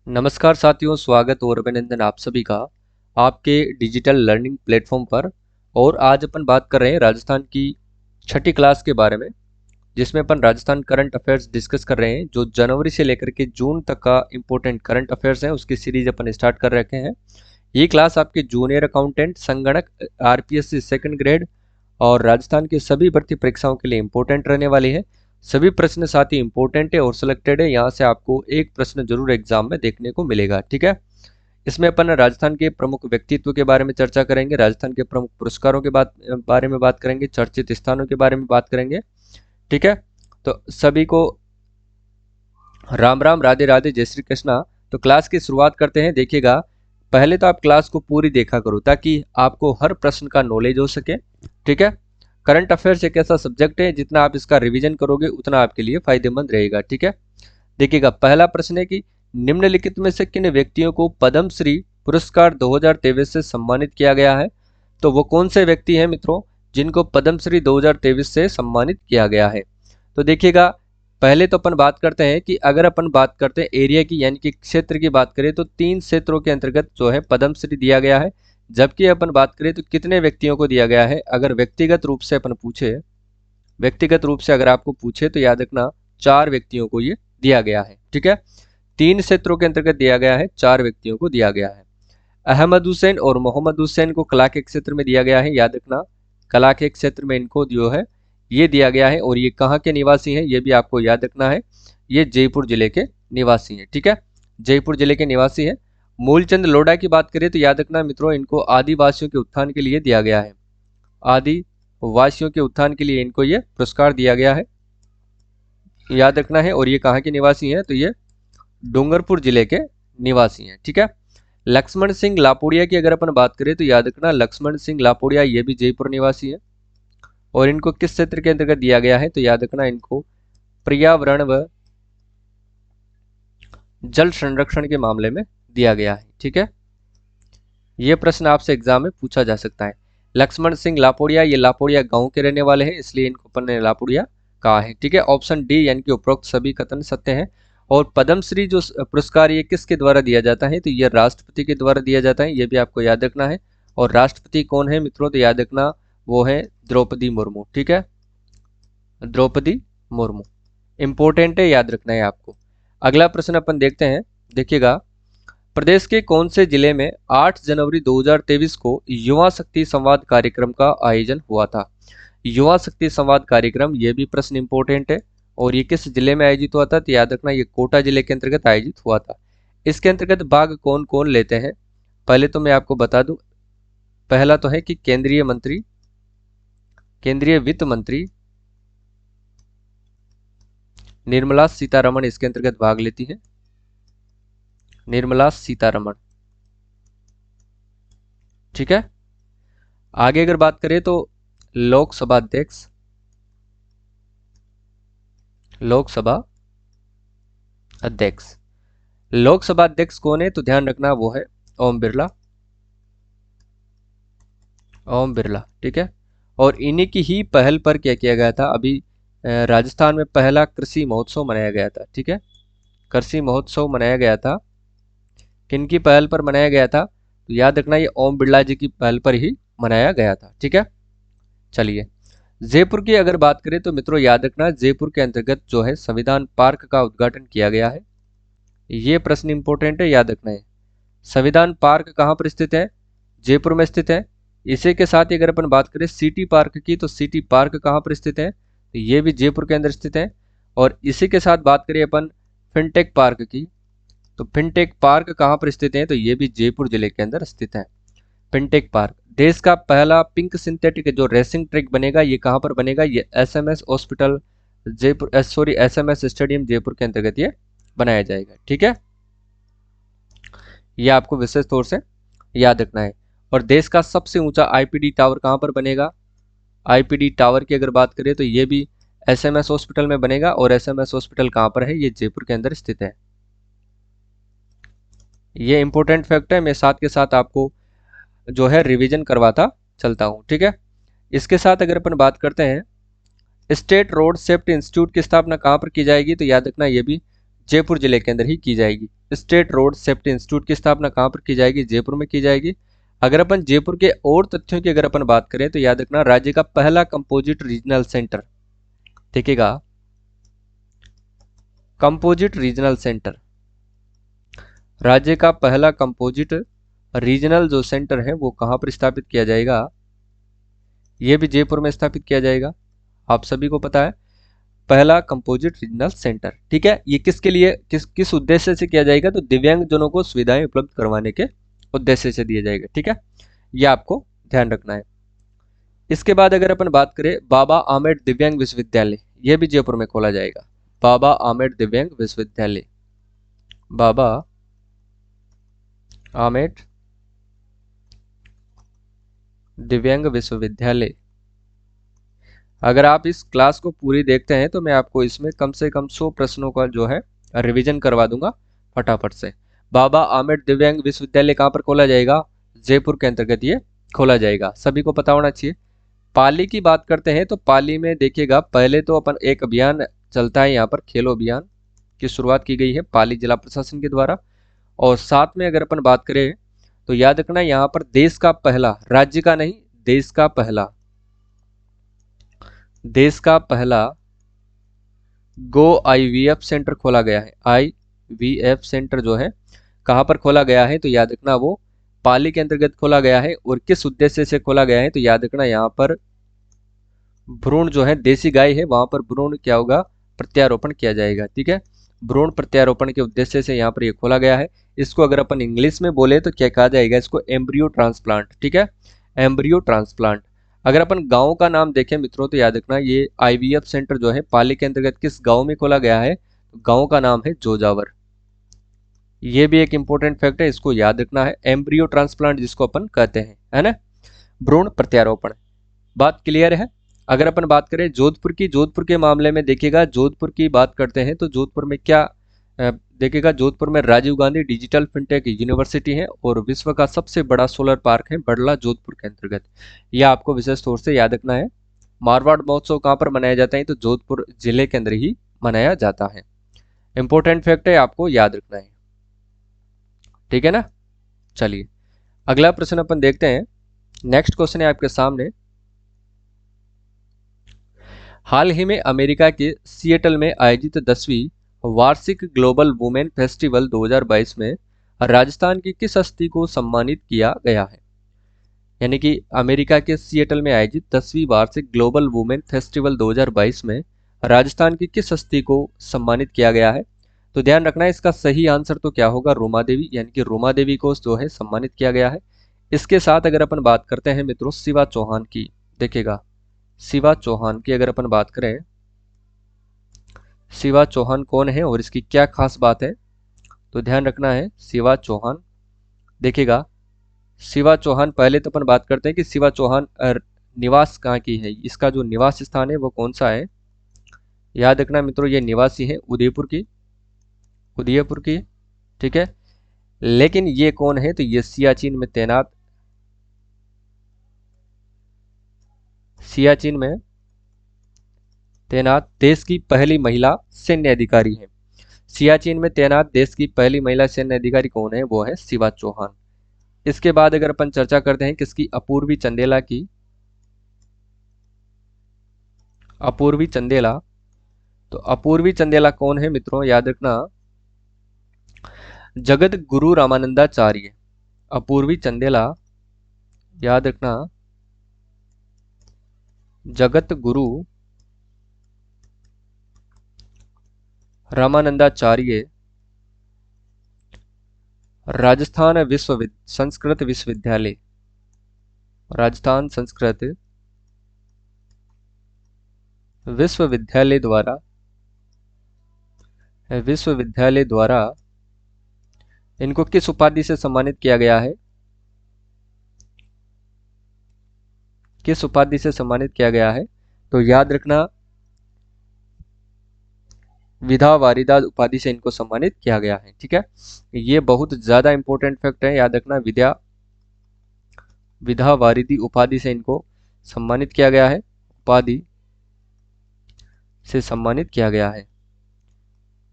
नमस्कार साथियों, स्वागत और अभिनंदन आप सभी का आपके डिजिटल लर्निंग प्लेटफॉर्म पर। और आज अपन बात कर रहे हैं राजस्थान की छठी क्लास के बारे में, जिसमें अपन राजस्थान करंट अफेयर्स डिस्कस कर रहे हैं। जो जनवरी से लेकर के जून तक का इंपॉर्टेंट करंट अफेयर्स हैं उसकी सीरीज अपन स्टार्ट कर रखे हैं। ये क्लास आपके जूनियर अकाउंटेंट, संगणक, आरपीएससी सेकंड ग्रेड और राजस्थान की सभी भर्ती परीक्षाओं के लिए इंपॉर्टेंट रहने वाली है। सभी प्रश्न साथ ही इंपॉर्टेंट है और सिलेक्टेड है। यहाँ से आपको एक प्रश्न जरूर एग्जाम में देखने को मिलेगा, ठीक है। इसमें अपन राजस्थान के प्रमुख व्यक्तित्व के बारे में चर्चा करेंगे, राजस्थान के प्रमुख पुरस्कारों के बारे में बात करेंगे, चर्चित स्थानों के बारे में बात करेंगे, ठीक है। तो सभी को राम राम, राधे राधे, जय श्री कृष्णा। तो क्लास की शुरुआत करते हैं। देखिएगा, पहले तो आप क्लास को पूरी देखा करो ताकि आपको हर प्रश्न का नॉलेज हो सके, ठीक है। करंट अफेयर्स एक ऐसा सब्जेक्ट है जितना आप इसका रिवीजन करोगे उतना आपके लिए फायदेमंद रहेगा, ठीक है। देखिएगा, पहला प्रश्न है कि निम्नलिखित में से किन व्यक्तियों को पद्मश्री पुरस्कार 2023 से सम्मानित किया गया है। तो वो कौन से व्यक्ति हैं मित्रों जिनको पद्मश्री 2023 से सम्मानित किया गया है। तो देखिएगा, पहले तो अपन बात करते हैं कि अगर अपन बात करते हैं एरिया की, यानी कि क्षेत्र की बात करें, तो 3 क्षेत्रों के अंतर्गत जो है पद्मश्री दिया गया है। जबकि अपन बात करें तो कितने व्यक्तियों को दिया गया है, अगर व्यक्तिगत रूप से अपन पूछे, व्यक्तिगत रूप से अगर आपको पूछे तो याद रखना 4 व्यक्तियों को ये दिया गया है, ठीक है। 3 क्षेत्रों के अंतर्गत दिया गया है, 4 व्यक्तियों को दिया गया है। अहमद हुसैन और मोहम्मद हुसैन को कला के क्षेत्र में दिया गया है, याद रखना कला के क्षेत्र में इनको जो है ये दिया गया है। और ये कहाँ के निवासी हैं ये भी आपको याद रखना है, ये जयपुर जिले के निवासी हैं, ठीक है। जयपुर जिले के निवासी हैं। मूलचंद लोढ़ा की बात करें तो याद रखना मित्रों इनको आदिवासियों के उत्थान के लिए दिया गया है, आदिवासियों के उत्थान के लिए इनको ये पुरस्कार दिया गया है, याद रखना है। और ये कहाँ के निवासी हैं, तो ये डूंगरपुर जिले के निवासी हैं, ठीक है। लक्ष्मण सिंह लापोड़िया की अगर अपन बात करें तो याद रखना लक्ष्मण सिंह लापोड़िया ये भी जयपुर निवासी है। और इनको किस क्षेत्र के अंतर्गत दिया गया है, तो याद रखना इनको पर्यावरण व जल संरक्षण के मामले में दिया गया है, ठीक है। यह प्रश्न आपसे एग्जाम में पूछा जा सकता है। लक्ष्मण सिंह लापोड़िया, ये लापोड़िया गांव के रहने वाले हैं, इसलिए इनको अपन ने लापोड़िया कहा है, ठीक है। ऑप्शन डी यानी कि उपरोक्त सभी कथन सत्य हैं। और पद्मश्री जो पुरस्कार ये किसके द्वारा दिया जाता है, तो ये राष्ट्रपति के द्वारा दिया जाता है, ये भी आपको याद रखना है। और राष्ट्रपति कौन है मित्रों, तो याद रखना वो है द्रौपदी मुर्मू, ठीक है, द्रौपदी मुर्मू। इंपॉर्टेंट है, याद रखना है आपको। अगला प्रश्न अपन देखते हैं। देखिएगा, प्रदेश के कौन से जिले में 8 जनवरी 2023 को युवा शक्ति संवाद कार्यक्रम का आयोजन हुआ था। युवा शक्ति संवाद कार्यक्रम, ये भी प्रश्न इंपॉर्टेंट है। और ये किस जिले में आयोजित हुआ था, तो याद रखना ये कोटा जिले के अंतर्गत आयोजित हुआ था। इसके अंतर्गत भाग कौन कौन लेते हैं, पहले तो मैं आपको बता दूं। पहला तो है कि केंद्रीय मंत्री, केंद्रीय वित्त मंत्री निर्मला सीतारमण इसके अंतर्गत भाग लेती है, निर्मला सीतारमण, ठीक है। आगे अगर बात करें तो लोकसभा अध्यक्ष, लोकसभा अध्यक्ष, लोकसभा अध्यक्ष कौन है, तो ध्यान रखना वो है ओम बिरला, ओम बिरला, ठीक है। और इन्हीं की ही पहल पर क्या किया गया था, अभी राजस्थान में पहला कृषि महोत्सव मनाया गया था, ठीक है। कृषि महोत्सव मनाया गया था, किनकी पहल पर मनाया गया था, तो याद रखना ये ओम बिरला जी की पहल पर ही मनाया गया था, ठीक है। चलिए, जयपुर की अगर बात करें तो मित्रों याद रखना जयपुर के अंतर्गत जो है संविधान पार्क का उद्घाटन किया गया है। ये प्रश्न इंपॉर्टेंट है, याद रखना है। संविधान पार्क कहाँ पर स्थित है, जयपुर में स्थित है। इसी के साथ ही अगर अपन बात करें सिटी पार्क की, तो सिटी पार्क कहाँ पर स्थित है, तो ये भी जयपुर के अंदर स्थित है। और इसी के साथ बात करें अपन फिनटेक पार्क की, तो फिनटेक पार्क कहाँ पर स्थित है, तो ये भी जयपुर जिले के अंदर स्थित है, फिनटेक पार्क। देश का पहला पिंक सिंथेटिक जो रेसिंग ट्रैक बनेगा ये कहाँ पर बनेगा, ये SMS hospital Jaipur, SMS stadium Jaipur के अंतर्गत ये बनाया जाएगा, ठीक है। ये आपको विशेष तौर से याद रखना है। और देश का सबसे ऊंचा आईपीडी टावर कहाँ पर बनेगा, आईपीडी टावर की अगर बात करें तो ये भी एसएमएस हॉस्पिटल में बनेगा। और एसएमएस हॉस्पिटल कहाँ पर है, ये जयपुर के अंदर स्थित है। ये इंपॉर्टेंट फैक्ट है, मैं साथ के साथ आपको जो है रिवीजन करवाता चलता हूँ, ठीक है। इसके साथ अगर अपन बात करते हैं स्टेट रोड सेफ्टी इंस्टीट्यूट की स्थापना कहाँ पर की जाएगी, तो याद रखना ये भी जयपुर जिले के अंदर ही की जाएगी। स्टेट रोड सेफ्टी इंस्टीट्यूट की स्थापना कहाँ पर की जाएगी? जयपुर में की जाएगी। अगर अपन जयपुर के और तथ्यों की अगर अपन बात करें तो याद रखना राज्य का पहला कंपोजिट रीजनल सेंटर, देखिएगा कंपोजिट रीजनल सेंटर, राज्य का पहला कंपोजिट रीजनल जो सेंटर है वो कहां पर स्थापित किया जाएगा? यह भी जयपुर में स्थापित किया जाएगा। आप सभी को पता है पहला कंपोजिट रीजनल सेंटर, ठीक है। ये किसके लिए किस उद्देश्य से किया जाएगा? तो दिव्यांग जनों को सुविधाएं उपलब्ध करवाने के उद्देश्य से दिया जाएगा, ठीक है। ये आपको ध्यान रखना है। इसके बाद अगर अपन बात करें बाबा आम्बेडकर दिव्यांग विश्वविद्यालय, यह भी जयपुर में खोला जाएगा। बाबा आम्बेडकर दिव्यांग विश्वविद्यालय, बाबा आम्बेडकर दिव्यांग विश्वविद्यालय। अगर आप इस क्लास को पूरी देखते हैं तो मैं आपको इसमें कम से कम 100 प्रश्नों का जो है रिवीजन करवा दूंगा फटाफट से। बाबा आम्बेडकर दिव्यांग विश्वविद्यालय कहां पर खोला जाएगा? जयपुर के अंतर्गत ये खोला जाएगा, सभी को पता होना चाहिए। पाली की बात करते हैं तो पाली में देखिएगा पहले तो अपन एक अभियान चलता है यहाँ पर, खेलो अभियान की शुरुआत की गई है पाली जिला प्रशासन के द्वारा। और साथ में अगर अपन बात करें तो याद रखना यहाँ पर देश का पहला, राज्य का नहीं, देश का पहला गो आईवीएफ सेंटर खोला गया है। आईवीएफ सेंटर जो है कहां पर खोला गया है? तो याद रखना वो पाली के अंतर्गत खोला गया है। और किस उद्देश्य से खोला गया है? तो याद रखना यहाँ पर भ्रूण जो है देसी गाय है वहां पर भ्रूण क्या होगा? प्रत्यारोपण किया जाएगा, ठीक है। भ्रूण प्रत्यारोपण के उद्देश्य से यहाँ पर ये खोला गया है। इसको अगर अपन इंग्लिश में बोले तो क्या कहा जाएगा? इसको एम्ब्रियो ट्रांसप्लांट, ठीक है, एम्ब्रियो ट्रांसप्लांट। अगर अपन गांव का नाम देखें मित्रों तो याद रखना ये आईवीएफ सेंटर जो है पाली के अंतर्गत किस गांव में खोला गया है? तो गांव का नाम है जोजावर। ये भी एक इंपॉर्टेंट फैक्ट है, इसको याद रखना है, एम्ब्रियो ट्रांसप्लांट जिसको अपन कहते हैं, है ना, भ्रूण प्रत्यारोपण। बात क्लियर है। अगर अपन बात करें जोधपुर की, जोधपुर के मामले में देखिएगा, जोधपुर की बात करते हैं तो जोधपुर में क्या देखिएगा, जोधपुर में Rajiv Gandhi digital fintech university है और विश्व का सबसे बड़ा सोलर पार्क है बड़ला, जोधपुर के अंतर्गत। यह आपको विशेष तौर से याद रखना है। मारवाड़ महोत्सव कहाँ पर मनाया जाता है? तो जोधपुर जिले के अंदर ही मनाया जाता है। इंपॉर्टेंट फैक्ट है, आपको याद रखना है, ठीक है ना। चलिए अगला प्रश्न अपन देखते हैं। नेक्स्ट क्वेश्चन है आपके सामने। हाल ही में अमेरिका के सिएटल में आयोजित 10वीं वार्षिक ग्लोबल वुमेन फेस्टिवल 2022 में राजस्थान की किस हस्ती को सम्मानित किया गया है? यानी कि अमेरिका के सिएटल में आयोजित 10वीं वार्षिक ग्लोबल वुमेन फेस्टिवल 2022 में राजस्थान की किस हस्ती को सम्मानित किया गया है? तो ध्यान रखना है इसका सही आंसर तो क्या होगा? रोमा देवी, यानी कि रोमा देवी को जो है सम्मानित किया गया है। इसके साथ अगर अपन बात करते हैं मित्रों शिवा चौहान की, देखिएगा शिवा चौहान की अगर अपन बात करें, शिवा चौहान कौन है और इसकी क्या खास बात है? तो ध्यान रखना है शिवा चौहान, देखिएगा शिवा चौहान, पहले तो अपन बात करते हैं कि शिवा चौहान निवास कहाँ की है, इसका जो निवास स्थान है वो कौन सा है? याद रखना मित्रों ये निवासी है उदयपुर की, ठीक है। लेकिन ये कौन है? तो ये सियाचिन में तैनात, सियाचिन में तैनात देश की पहली महिला सैन्य अधिकारी है। सियाचिन में तैनात देश की पहली महिला सैन्य अधिकारी कौन है? वो है शिवा चौहान। इसके बाद अगर अपन चर्चा करते हैं किसकी? अपूर्वी चंदेला की, अपूर्वी चंदेला। तो अपूर्वी चंदेला कौन है मित्रों? याद रखना जगत गुरु रामानंदाचार्य, अपूर्वी चंदेला, याद रखना जगत गुरु रामानंदाचार्य राजस्थान संस्कृत विश्वविद्यालय, राजस्थान संस्कृत विश्वविद्यालय द्वारा इनको किस उपाधि से सम्मानित किया गया है? किस उपाधि से सम्मानित किया गया है? तो याद रखना विधा वारिदा उपाधि से इनको सम्मानित किया गया है, ठीक है। ये बहुत ज्यादा इंपॉर्टेंट फैक्ट है, याद रखना विधा वारिदी उपाधि से इनको सम्मानित किया गया है, उपाधि से सम्मानित किया गया है।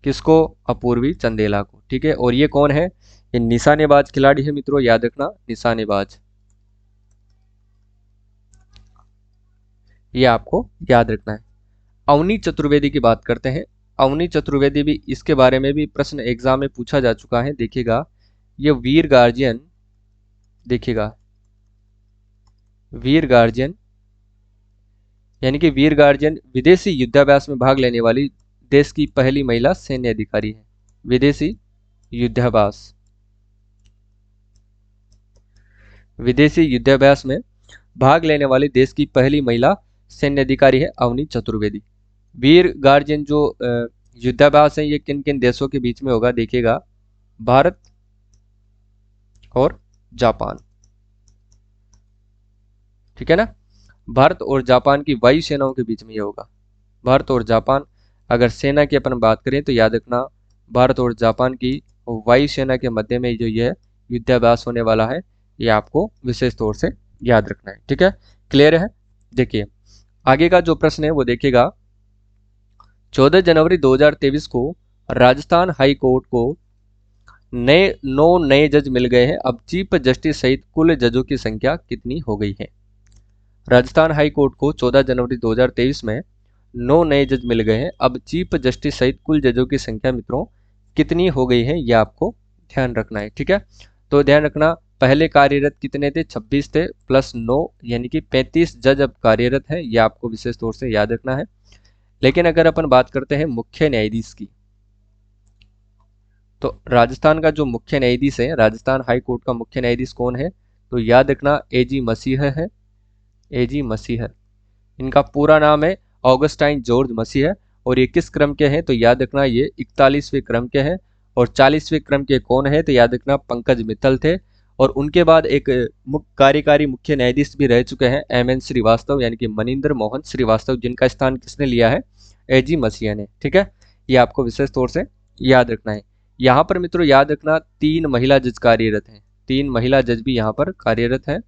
किसको? अपूर्वी चंदेला को। ठीक है, और ये कौन है? ये निशानेबाज खिलाड़ी है मित्रों, याद रखना, निशानेबाज, ये आपको याद रखना है। अवनी चतुर्वेदी की बात करते हैं। अवनी चतुर्वेदी भी, इसके बारे में भी प्रश्न एग्जाम में पूछा जा चुका है। देखिएगा, ये वीर गार्जियन, देखिएगा वीर गार्जियन, यानी कि वीर गार्जियन विदेशी युद्धाभ्यास में भाग लेने वाली देश की पहली महिला सैन्य अधिकारी है। विदेशी युद्धाभ्यास, विदेशी युद्धाभ्यास में भाग लेने वाली देश की पहली महिला सैन्य अधिकारी है अवनी चतुर्वेदी। वीर गार्जियन जो युद्धाभ्यास है, ये किन किन देशों के बीच में होगा? देखिएगा, भारत और जापान। ठीक है ना, भारत और जापान की वायु सेनाओं के बीच में ये होगा। भारत और जापान, अगर सेना की अपन बात करें तो याद रखना, भारत और जापान की वायु सेना के मध्य में जो ये युद्धाभ्यास होने वाला है, ये आपको विशेष तौर से याद रखना है। ठीक है, क्लियर है? देखिए आगे का जो प्रश्न है वो देखिएगा, 14 जनवरी 2023 को राजस्थान हाई कोर्ट को 9 नए जज मिल गए हैं। अब चीफ जस्टिस सहित कुल जजों की संख्या कितनी हो गई है? राजस्थान हाई कोर्ट को 14 जनवरी 2023 में 9 नए जज मिल गए हैं। अब चीफ जस्टिस सहित कुल जजों की संख्या मित्रों कितनी हो गई है, यह आपको ध्यान रखना है। ठीक है, तो ध्यान रखना, पहले कार्यरत कितने थे? 26 थे, प्लस 9 यानी कि 35 जज अब कार्यरत हैं, यह आपको विशेष तौर से याद रखना है। लेकिन अगर अपन बात करते हैं मुख्य न्यायाधीश की, तो राजस्थान का जो मुख्य न्यायाधीश है, राजस्थान हाई कोर्ट का मुख्य न्यायाधीश कौन है? तो याद रखना, एजी मसीह है। एजी मसीह, इनका पूरा नाम है ऑगस्टाइन जॉर्ज मसीह, और ये किस क्रम के हैं? तो याद रखना, ये 41वें क्रम के हैं। और 40वें क्रम के कौन है? तो याद रखना, पंकज मित्तल थे। और उनके बाद एक कार्यकारी मुख्य न्यायाधीश भी रह चुके हैं, एमएन श्रीवास्तव, यानी कि मनिंदर मोहन श्रीवास्तव, जिनका स्थान किसने लिया है? एजी मसीह ने। ठीक है, ये आपको विशेष तौर से याद रखना है। यहाँ पर मित्रों याद रखना, 3 महिला जज कार्यरत हैं। 3 महिला जज भी यहाँ पर कार्यरत हैं।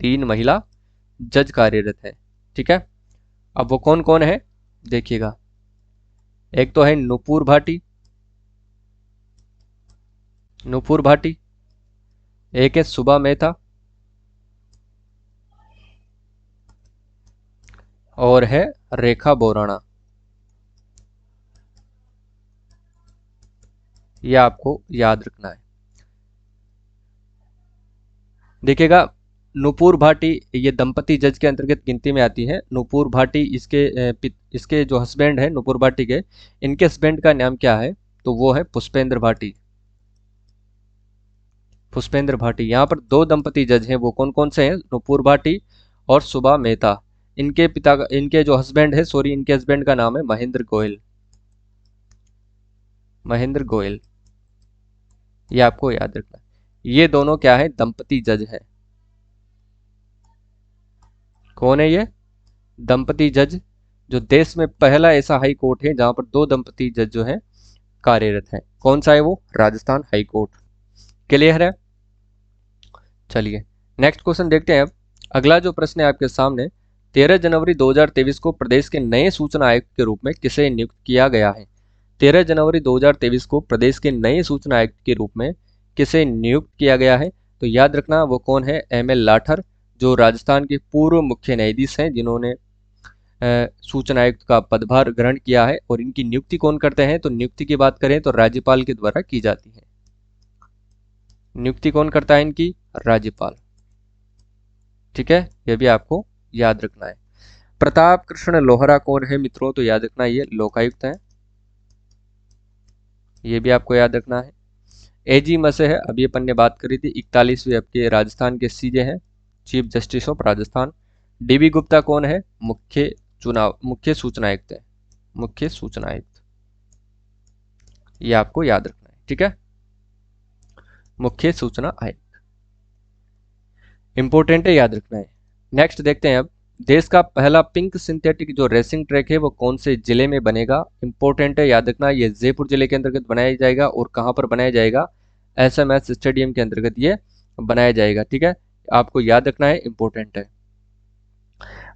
3 महिला जज कार्यरत है। ठीक है, अब वो कौन कौन है? देखिएगा, एक तो है नुपुर भाटी, नुपुर भाटी, एक है सुबा मेहता, और है रेखा बोराणा। ये आपको याद रखना है। देखिएगा, नुपुर भाटी ये दंपति जज के अंतर्गत गिनती में आती है। नुपुर भाटी, इसके जो हस्बैंड है नुपुर भाटी के, इनके हस्बैंड का नाम क्या है? तो वो है पुष्पेंद्र भाटी। पुष्पेंद्र भाटी, यहाँ पर 2 दंपति जज हैं, वो कौन कौन से हैं? नुपुर भाटी और सुबा मेहता। इनके पिता का, इनके जो हस्बैंड है, सॉरी, इनके हस्बैंड का नाम है महेंद्र गोयल। महेंद्र गोयल, ये आपको याद रखना है। ये दोनों क्या है? दंपति जज है। कौन है ये? दंपति जज, जो देश में पहला ऐसा हाई कोर्ट है जहां पर 2 दंपति जज जो है कार्यरत हैं। कौन सा है वो? Rajasthan high court. क्लियर है? चलिए नेक्स्ट क्वेश्चन देखते हैं। अब अगला जो प्रश्न है आपके सामने, 13 जनवरी 2023 को प्रदेश के नए सूचना आयुक्त के रूप में किसे नियुक्त किया गया है? 13 जनवरी 2023 को प्रदेश के नए सूचना आयुक्त के रूप में किसे नियुक्त किया गया है? तो याद रखना, वो कौन है? एमएल लाठर, जो राजस्थान के पूर्व मुख्य न्यायाधीश हैं, जिन्होंने सूचना आयुक्त का पदभार ग्रहण किया है। और इनकी नियुक्ति कौन करते हैं? तो नियुक्ति की बात करें तो राज्यपाल के द्वारा की जाती है। नियुक्ति कौन करता है इनकी? राज्यपाल। ठीक है, यह भी आपको याद रखना है। प्रताप कृष्ण लोहरा कौन है मित्रों? तो याद रखना, ये लोकायुक्त है। ये भी आपको याद रखना है। एजी मसीह, अभी अपन ने बात करी थी, 41वें आपके राजस्थान के सीजे हैं, chief justice of Rajasthan. DB Gupta कौन है? मुख्य सूचना आयुक्त है। मुख्य सूचना आयुक्त, ये आपको याद रखना है। ठीक है, मुख्य सूचना आयुक्त इंपोर्टेंट है, याद रखना है। नेक्स्ट देखते हैं अब, देश का पहला पिंक सिंथेटिक जो रेसिंग ट्रैक है वो कौन से जिले में बनेगा? इंपॉर्टेंट है, याद रखना, ये जयपुर जिले के अंतर्गत बनाया जाएगा। और कहां पर बनाया जाएगा? एसएमएस स्टेडियम के अंतर्गत ये बनाया जाएगा। ठीक है, आपको याद रखना है, इंपॉर्टेंट है।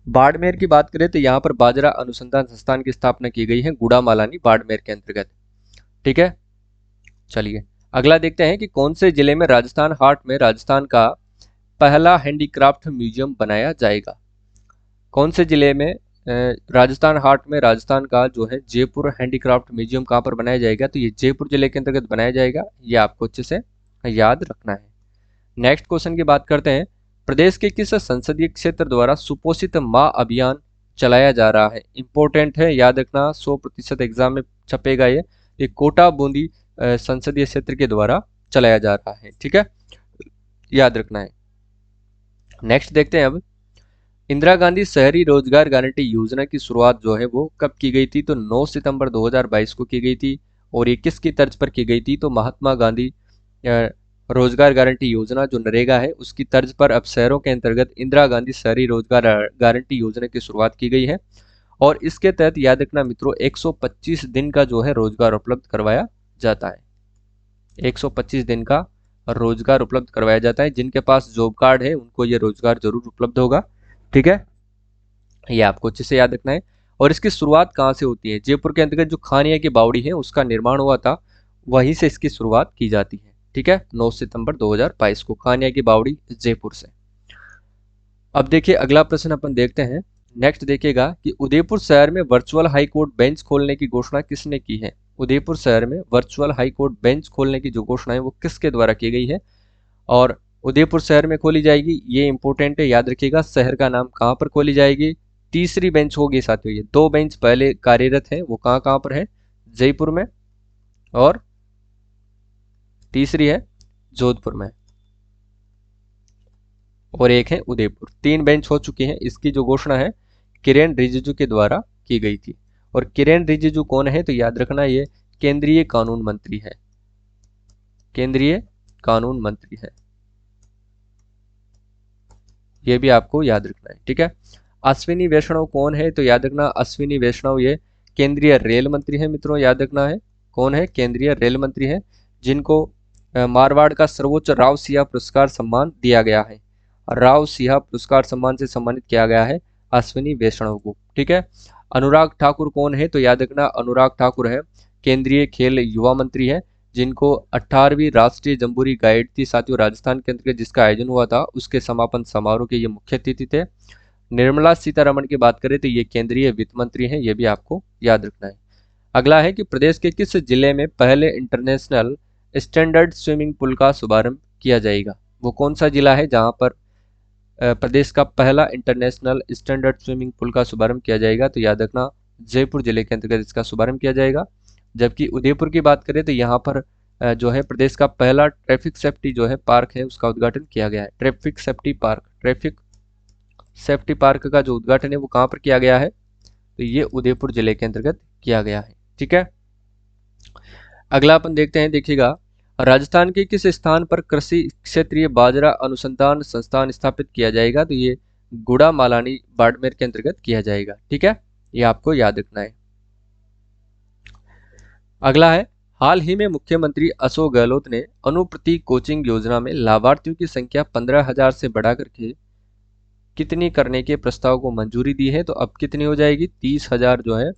बाड़मेर की बात करें तो यहाँ पर बाजरा अनुसंधान संस्थान की स्थापना की गई है गुड़ामालानी बाड़मेर के अंतर्गत। ठीक है, चलिए अगला देखते हैं कि कौन से जिले में राजस्थान हाट में राजस्थान का पहला हैंडीक्राफ्ट म्यूजियम बनाया जाएगा। कौन से जिले में राजस्थान हाट में राजस्थान का जो है जयपुर हैंडीक्राफ्ट म्यूजियम कहाँ पर बनाया जाएगा, तो ये जयपुर जिले के अंतर्गत बनाया जाएगा, ये आपको अच्छे से याद रखना है। नेक्स्ट क्वेश्चन की बात करते हैं, प्रदेश के किस संसदीय क्षेत्र द्वारा सुपोषित माँ अभियान चलाया जा रहा है। इंपॉर्टेंट है, याद रखना, 100% एग्जाम में छपेगा ये कोटा बूंदी संसदीय क्षेत्र के द्वारा चलाया जा रहा है। ठीक है, याद रखना है। नेक्स्ट देखते हैं अब, इंदिरा गांधी शहरी रोजगार गारंटी योजना की शुरुआत जो है वो कब की गई थी, तो 9 सितंबर 2022 को की गई थी। और ये किसकी तर्ज पर की गई थी, तो महात्मा गांधी रोजगार गारंटी योजना जो नरेगा है उसकी तर्ज पर अब शहरों के अंतर्गत इंदिरा गांधी शहरी रोजगार गारंटी योजना की शुरुआत की गई है। और इसके तहत याद रखना मित्रों 125 दिन का जो है रोजगार उपलब्ध करवाया जाता है। 125 दिन का रोजगार उपलब्ध करवाया जाता है। जिनके पास जॉब कार्ड है उनको ये रोजगार जरूर उपलब्ध होगा। ठीक है, ये आपको अच्छे से याद रखना है। और इसकी शुरुआत कहाँ से होती है, जयपुर के अंतर्गत जो खानिया की बावड़ी है उसका निर्माण हुआ था, वहीं से इसकी शुरुआत की जाती है। ठीक है, 9 सितंबर 2022 को खानिया की बावड़ी जयपुर से। अब देखिए अगला प्रश्न अपन देखते हैं। नेक्स्ट देखिएगा कि उदयपुर शहर में वर्चुअल हाई कोर्ट बेंच खोलने की घोषणा किसने की है। उदयपुर शहर में वर्चुअल हाई कोर्ट बेंच खोलने की जो घोषणा है वो किसके द्वारा की गई है और उदयपुर शहर में खोली जाएगी, ये इंपॉर्टेंट है, याद रखिएगा। शहर का नाम कहाँ पर खोली जाएगी, तीसरी बेंच होगी साथियों। ये 2 बेंच पहले कार्यरत है, वो कहाँ कहाँ पर है, जयपुर में और तीसरी है जोधपुर में और एक है उदयपुर। 3 बेंच हो चुकी हैं। इसकी जो घोषणा है किरेन रिजिजू के द्वारा की गई थी। और किरेन रिजिजू कौन है, तो याद रखना ये केंद्रीय कानून मंत्री है, केंद्रीय कानून मंत्री है, ये भी आपको याद रखना है। ठीक है, अश्विनी वैष्णव कौन है, तो याद रखना अश्विनी वैष्णव ये केंद्रीय रेल मंत्री है मित्रों, याद रखना है कौन है, केंद्रीय रेल मंत्री है, जिनको मारवाड़ का सर्वोच्च राव सिंह पुरस्कार सम्मान दिया गया है। राव सिंह पुरस्कार सम्मान से सम्मानित किया गया है अश्विनी वैष्णव को। ठीक है, अनुराग ठाकुर कौन है, तो याद रखना अनुराग ठाकुर है केंद्रीय खेल युवा मंत्री है, जिनको 18वीं राष्ट्रीय जम्बूरी गाइड थी साथियों राजस्थान के अंतर्गत जिसका आयोजन हुआ था, उसके समापन समारोह के ये मुख्य अतिथि थे। निर्मला सीतारमण की बात करें तो ये केंद्रीय वित्त मंत्री हैं, ये भी आपको याद रखना है। अगला है कि प्रदेश के किस जिले में पहले इंटरनेशनल स्टैंडर्ड स्विमिंग पूल का शुभारंभ किया जाएगा। वो कौन सा जिला है जहां पर प्रदेश का पहला इंटरनेशनल स्टैंडर्ड स्विमिंग पूल का शुभारंभ किया जाएगा, तो याद रखना जयपुर जिले के अंतर्गत इसका शुभारंभ किया जाएगा। जबकि उदयपुर की बात करें तो यहाँ पर जो है प्रदेश का पहला ट्रैफिक सेफ्टी जो है पार्क है उसका उद्घाटन किया गया है। Traffic safety park, traffic safety park का जो उद्घाटन है वो कहाँ पर किया गया है, तो ये उदयपुर जिले के अंतर्गत किया गया है। ठीक है, अगला अपन देखते हैं, देखिएगा राजस्थान के किस स्थान पर कृषि क्षेत्रीय बाजरा अनुसंधान संस्थान स्थापित किया जाएगा, तो ये गुड़ामालानी बाड़मेर के अंतर्गत किया जाएगा। ठीक है, ये आपको याद रखना है। अगला है, हाल ही में मुख्यमंत्री अशोक गहलोत ने अनुप्रति कोचिंग योजना में लाभार्थियों की संख्या 15,000 से बढ़ाकर के कितनी करने के प्रस्ताव को मंजूरी दी है, तो अब कितनी हो जाएगी, 30,000 जो है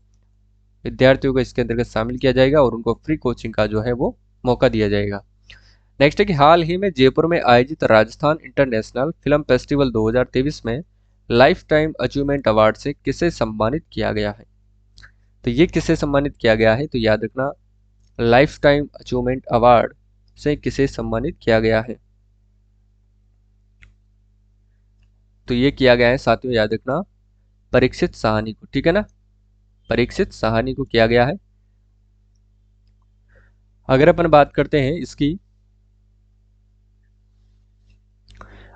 विद्यार्थियों को इसके अंतर्गत शामिल किया जाएगा और उनको फ्री कोचिंग का जो है वो मौका दिया जाएगा। नेक्स्ट है कि हाल ही में जयपुर में आयोजित राजस्थान इंटरनेशनल फिल्म फेस्टिवल 2023 में लाइफ टाइम अचीवमेंट अवार्ड से किसे सम्मानित किया गया है, तो ये किसे सम्मानित किया गया है, तो याद रखना लाइफ टाइम अचीवमेंट अवार्ड से किसे सम्मानित किया गया है, तो ये किया गया है साथियों याद रखना परीक्षित साहनी को। ठीक है ना, परीक्षित साहनी को किया गया है। अगर अपन बात करते हैं इसकी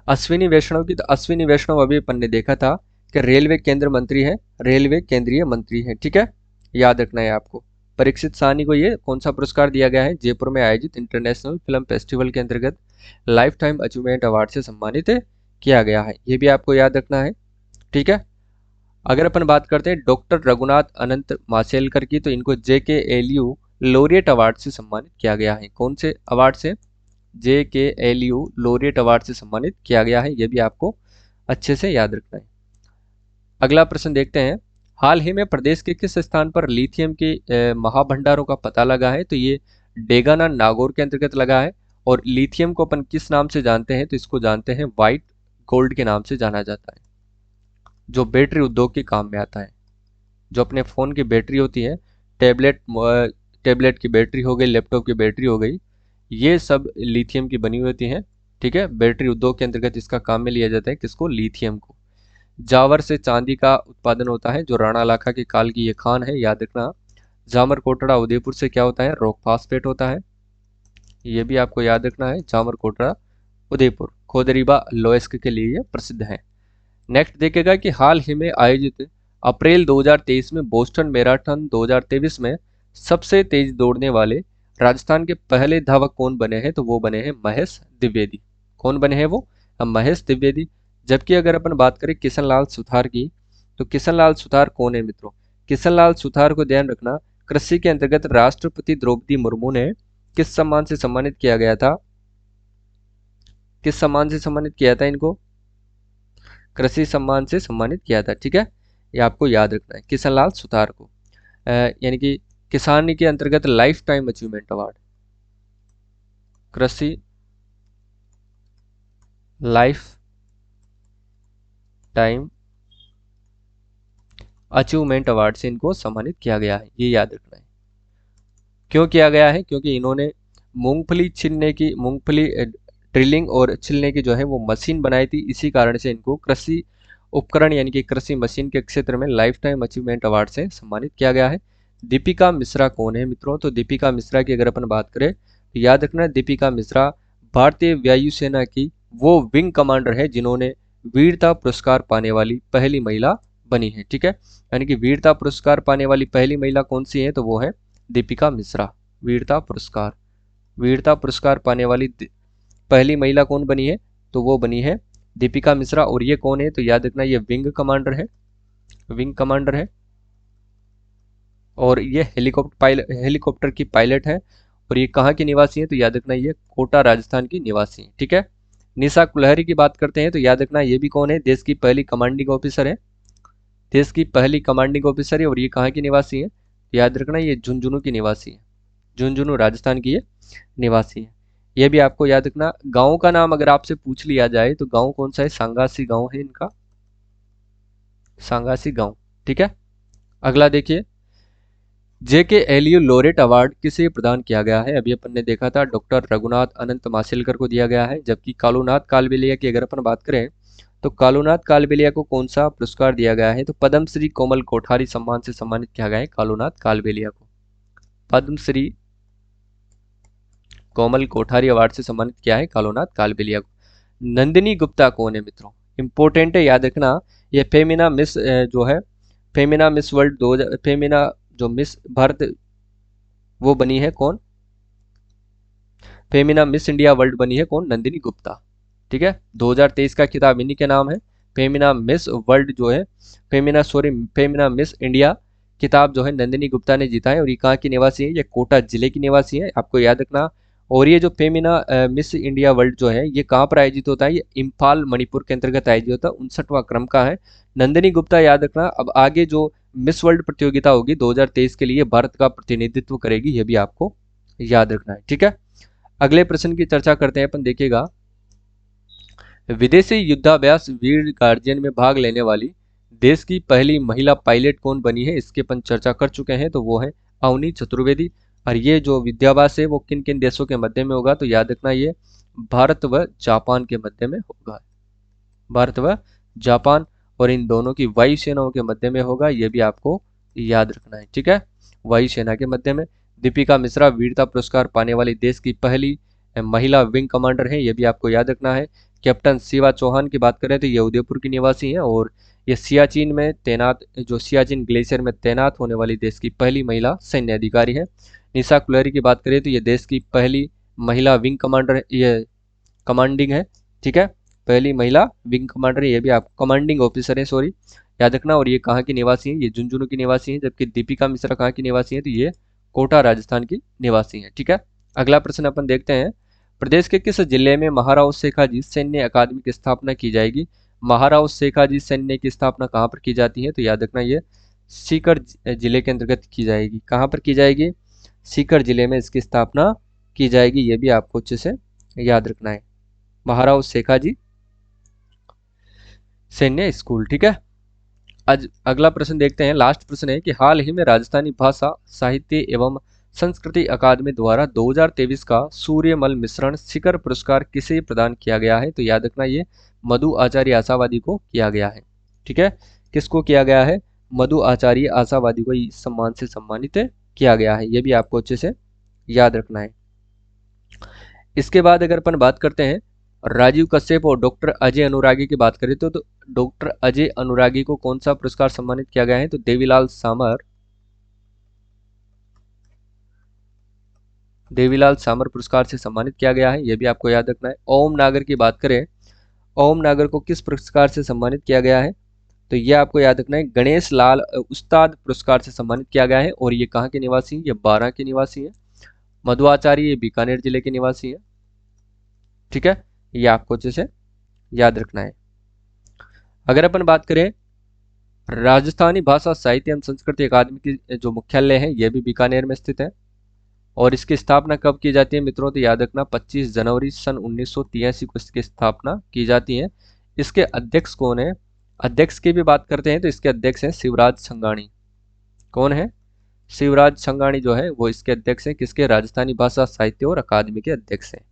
अश्विनी वैष्णव की, तो अश्विनी वैष्णव अभी अपन ने देखा था कि रेलवे केंद्र मंत्री है, रेलवे केंद्रीय मंत्री है। ठीक है, याद रखना है आपको। परीक्षित साहनी को ये कौन सा पुरस्कार दिया गया है, जयपुर में आयोजित इंटरनेशनल फिल्म फेस्टिवल के अंतर्गत लाइफ टाइम अचीवमेंट अवार्ड से सम्मानित किया गया है, ये भी आपको याद रखना है। ठीक है, अगर अपन बात करते हैं डॉक्टर रघुनाथ अनंत माशेलकर की, तो इनको JKLU लोरियट अवार्ड से सम्मानित किया गया है। कौन से अवार्ड से, JKLU लोरियट अवार्ड से सम्मानित किया गया है, यह भी आपको अच्छे से याद रखना है। अगला प्रश्न देखते हैं, हाल ही में प्रदेश के किस स्थान पर लिथियम के महाभंडारों का पता लगा है? तो ये डेगाना नागौर के अंतर्गत लगा है। और लिथियम को अपन किस नाम से जानते हैं? तो इसको जानते हैं व्हाइट गोल्ड के नाम से जाना जाता है, जो बैटरी उद्योग के काम में आता है। जो अपने फ़ोन की बैटरी होती है, टैबलेट की बैटरी हो गई, लैपटॉप की बैटरी हो गई, ये सब लिथियम की बनी हुई होती हैं। ठीक है, बैटरी उद्योग के अंतर्गत इसका काम में लिया जाता है, किसको? लिथियम को। जावर से चांदी का उत्पादन होता है, जो राणा लाखा के काल की ये खान है, याद रखना। जामर कोटड़ा उदयपुर से क्या होता है? रॉक फास्फेट होता है, ये भी आपको याद रखना है। जामर कोटड़ा उदयपुर खोदरीबा लोएस्क के लिए ये प्रसिद्ध है। नेक्स्ट देखेगा कि हाल ही में आयोजित अप्रैल 2023 में बोस्टन मैराथन 2023 में सबसे तेज दौड़ने वाले राजस्थान के पहले धावक कौन बने हैं? तो वो बने हैं महेश द्विवेदी। कौन बने हैं वो? महेश द्विवेदी। जबकि अगर अपन बात करें किशन लाल सुथार की, तो किशन लाल सुथार कौन है मित्रों? किशन लाल सुथार को ध्यान रखना, कृषि के अंतर्गत राष्ट्रपति द्रौपदी मुर्मू ने किस सम्मान से सम्मानित किया गया था? किस सम्मान से सम्मानित किया था इनको? कृषि सम्मान से सम्मानित किया था। ठीक है, ये आपको याद रखना है, किशन लाल सुथार को। यानी कि किसानी के अंतर्गत लाइफ टाइम अचीवमेंट अवार्ड, कृषि लाइफ टाइम अचीवमेंट अवार्ड से इनको सम्मानित किया गया है, ये याद रखना है। क्यों किया गया है? क्योंकि इन्होंने मूंगफली ड्रिलिंग और छिलने की जो है वो मशीन बनाई थी, इसी कारण से इनको कृषि उपकरण यानी कि कृषि मशीन के क्षेत्र में लाइफ टाइम अचीवमेंट अवार्ड से सम्मानित किया गया है। दीपिका मिश्रा कौन है मित्रों? तो दीपिका मिश्रा की अगर अपन बात करें तो याद रखना, दीपिका मिश्रा भारतीय वायुसेना की वो विंग कमांडर है जिन्होंने वीरता पुरस्कार पाने वाली पहली महिला बनी है। ठीक है, यानी कि वीरता पुरस्कार पाने वाली पहली महिला कौन सी है? तो वो है दीपिका मिश्रा। वीरता पुरस्कार पाने वाली पहली महिला कौन बनी है? तो वो बनी है दीपिका मिश्रा। और ये कौन है? तो याद रखना, ये विंग कमांडर है और ये हेलीकॉप्टर की पायलट है। और ये कहाँ की निवासी है? तो याद रखना, ये कोटा राजस्थान की निवासी है। ठीक है, निशा कुलहरी की बात करते हैं तो याद रखना, ये भी कौन है? देश की पहली कमांडिंग ऑफिसर है, और ये कहाँ की निवासी है? याद रखना, ये झुंझुनू की निवासी है, झुंझुनू राजस्थान की ये निवासी है। ये भी आपको याद रखना। गांव का नाम अगर आपसे पूछ लिया जाए तो गांव कौन सा है? सांगासी गांव है इनका, सांगासी गांव। ठीक है, अगला देखिए, जेके एलियो लोरेट अवार्ड किसे प्रदान किया गया है? अभी अपन ने देखा था डॉक्टर रघुनाथ अनंत माशेलकर को दिया गया है। जबकि कालूनाथ कालबेलिया की अगर अपन बात करें तो कालूनाथ कालबेलिया को कौन सा पुरस्कार दिया गया है? तो पद्म श्री कोमल कोठारी सम्मान से सम्मानित किया गया है कालूनाथ कालबेलिया को। पद्म श्री कोमल कोठारी अवार्ड से सम्मानित किया है कालूनाथ कालबेलिया को। नंदिनी गुप्ता कौन है मित्रों? इंपॉर्टेंट है, याद रखना। ये फेमिना मिस जो है, फेमिना मिस वर्ल्ड 2000, फेमिना जो मिस भारत वो बनी है कौन? फेमिना मिस इंडिया वर्ल्ड बनी है कौन? नंदिनी गुप्ता। ठीक है, 2023 का खिताब इन्हीं के नाम है। फेमिना मिस वर्ल्ड जो है, फेमिना मिस इंडिया खिताब जो है नंदिनी गुप्ता ने जीता है। और ये कहाँ की निवासी है? ये कोटा जिले की निवासी है, आपको याद रखना। और ये जो फेमिना मिस इंडिया वर्ल्ड जो है ये कहाँ पर आयोजित होता है? ये इम्फाल मणिपुर के अंतर्गत आयोजित होता है, 59वां क्रम का है। नंदिनी गुप्ता याद रखना। अब आगे जो मिस वर्ल्ड प्रतियोगिता होगी 2023 के लिए भारत का प्रतिनिधित्व करेगी, ये भी आपको याद रखना है। ठीक है, अगले प्रश्न की चर्चा करते हैं अपन। देखिएगा, विदेशी युद्धाभ्यास वीर गार्जियन में भाग लेने वाली देश की पहली महिला पायलट कौन बनी है? इसके अपन चर्चा कर चुके हैं, तो वो है अवनी चतुर्वेदी। और ये जो विद्याभ्यास है वो किन किन देशों के मध्य में होगा? तो याद रखना, ये भारत व जापान के मध्य में होगा, भारत व जापान, और इन दोनों की वायुसेनाओं के मध्य में होगा, ये भी आपको याद रखना है। ठीक है, वायुसेना के मध्य में। दीपिका मिश्रा वीरता पुरस्कार पाने वाली देश की पहली महिला विंग कमांडर है, ये भी आपको याद रखना है। कैप्टन शिवा चौहान की बात करें तो ये उदयपुर की निवासी हैं। और ये सियाचिन ग्लेशियर में तैनात होने वाली देश की पहली महिला सैन्य अधिकारी है। निशा कुलहरी की बात करें तो ये देश की पहली महिला विंग कमांडर, ये कमांडिंग है। ठीक है, पहली महिला विंग कमांडर है, ये भी आप कमांडिंग ऑफिसर है, सॉरी, याद रखना। और ये कहाँ की निवासी है? ये झुंझुनू की निवासी है। जबकि दीपिका मिश्रा कहाँ की निवासी है? तो ये कोटा राजस्थान की निवासी है। ठीक है, अगला प्रश्न अपन देखते हैं, प्रदेश के किस जिले में महाराव शेखाजी सैन्य अकादमी की स्थापना की जाएगी? महाराव शेखाजी सैन्य की स्थापना कहाँ पर की जाती है? तो याद रखना ये सीकर जिले के अंतर्गत की जाएगी। कहाँ पर की जाएगी? सीकर जिले में इसकी स्थापना की जाएगी। ये भी आपको अच्छे से याद रखना है, महाराव शेखाजी सैन्य स्कूल। ठीक है, आज अगला प्रश्न देखते हैं। लास्ट प्रश्न है कि हाल ही में राजस्थानी भाषा साहित्य एवं संस्कृति अकादमी द्वारा 2023 का सूर्यमल मिश्रण शिखर पुरस्कार किसे प्रदान किया गया है? तो याद रखना ये मधु आचार्य आशावादी को किया गया है। ठीक है, किसको किया गया है? मधु आचार्य आशावादी को इस सम्मान से सम्मानित किया गया है। ये भी आपको अच्छे से याद रखना है। इसके बाद अगर अपन बात करते हैं राजीव कश्यप और डॉक्टर अजय अनुरागी की बात करें तो डॉक्टर अजय अनुरागी को कौन सा पुरस्कार सम्मानित किया गया है? तो देवीलाल सामर पुरस्कार से सम्मानित किया गया है। यह भी आपको याद रखना है। ओम नागर की बात करें, ओम नागर को किस पुरस्कार से सम्मानित किया गया है? तो यह आपको याद रखना है गणेश लाल उस्ताद पुरस्कार से सम्मानित किया गया है। और ये कहाँ के निवासी हैं? ये बारां के निवासी हैं। मध्वाचार्य ये बीकानेर जिले के निवासी हैं। ठीक है, ये आपको अच्छे से याद रखना है। अगर अपन बात करें राजस्थानी भाषा साहित्य एवं संस्कृति अकादमी की जो मुख्यालय है यह भी बीकानेर में स्थित है। और इसकी स्थापना कब की जाती है मित्रों? तो याद रखना 25 जनवरी सन 1983 को इसकी स्थापना की जाती है। इसके अध्यक्ष कौन है? अध्यक्ष की भी बात करते हैं तो इसके अध्यक्ष हैं शिवराज छंगाणी। कौन है? शिवराज छंगाणी जो है वो इसके अध्यक्ष हैं। किसके? राजस्थानी भाषा साहित्य और अकादमी के अध्यक्ष हैं।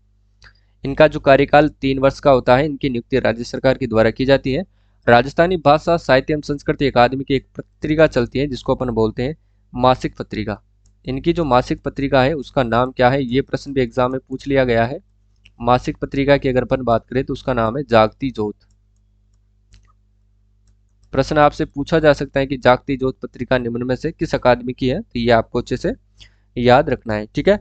इनका जो कार्यकाल 3 वर्ष का होता है। इनकी नियुक्ति राज्य सरकार के द्वारा की जाती है। राजस्थानी भाषा साहित्य एवं संस्कृति अकादमी की एक पत्रिका चलती है जिसको अपन बोलते हैं मासिक पत्रिका। इनकी जो मासिक पत्रिका है उसका नाम क्या है? ये प्रश्न भी एग्जाम में पूछ लिया गया है। मासिक पत्रिका की अगर अपन बात करें तो उसका नाम है जागती ज्योत। प्रश्न आपसे पूछा जा सकता है कि जागती ज्योत पत्रिका निम्न में से किस अकादमी की है? तो ये आपको अच्छे से याद रखना है। ठीक है,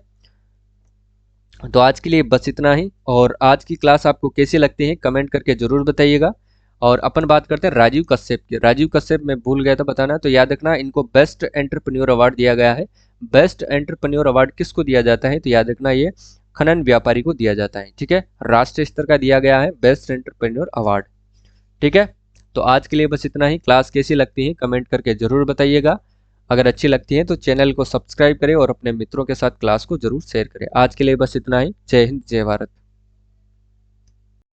तो आज के लिए बस इतना ही। और आज की क्लास आपको कैसी लगती है कमेंट करके जरूर बताइएगा। और अपन बात करते हैं राजीव कश्यप की। राजीव कश्यप मैं भूल गया था बताना, तो याद रखना इनको बेस्ट एंटरप्रेन्योर अवार्ड दिया गया है। बेस्ट एंटरप्रेन्योर अवार्ड किसको दिया जाता है? तो याद रखना ये खनन व्यापारी को दिया जाता है। ठीक है, राष्ट्रीय स्तर का दिया गया है बेस्ट एंटरप्रेन्योर अवार्ड। ठीक है, तो आज के लिए बस इतना ही। क्लास कैसी लगती है कमेंट करके जरूर बताइएगा। अगर अच्छी लगती है तो चैनल को सब्सक्राइब करें और अपने मित्रों के साथ क्लास को जरूर शेयर करें। आज के लिए बस इतना ही। जय हिंद, जय भारत।